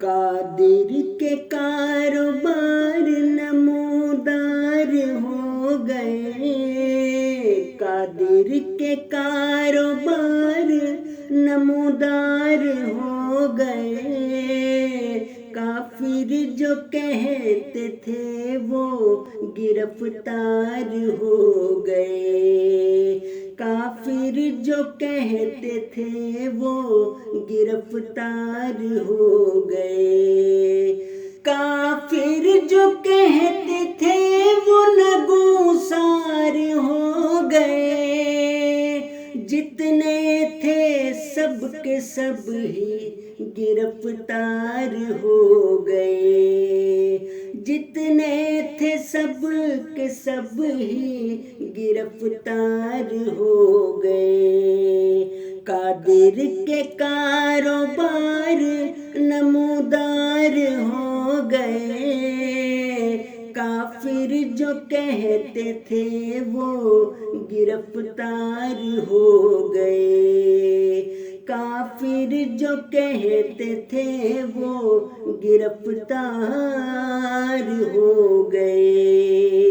قادر کے کاروبار نمودار ہو گئے، قادر کے کاروبار نمودار ہو گئے، کافر جو کہتے تھے وہ گرفتار ہو گئے، کافر جو کہتے تھے وہ گرفتار ہو گئے، کافر جو کہتے تھے وہ نگوسار ہو گئے، جتنے تھے سب کے سب ہی گرفتار ہو گئے، جتنے تھے سب کے سب ہی گرفتار ہو گئے، قادر کے کاروبار نمودار ہو گئے، کافر جو کہتے تھے وہ گرفتار ہو گئے، کافر جو کہتے تھے وہ گرفتار ہو گئے۔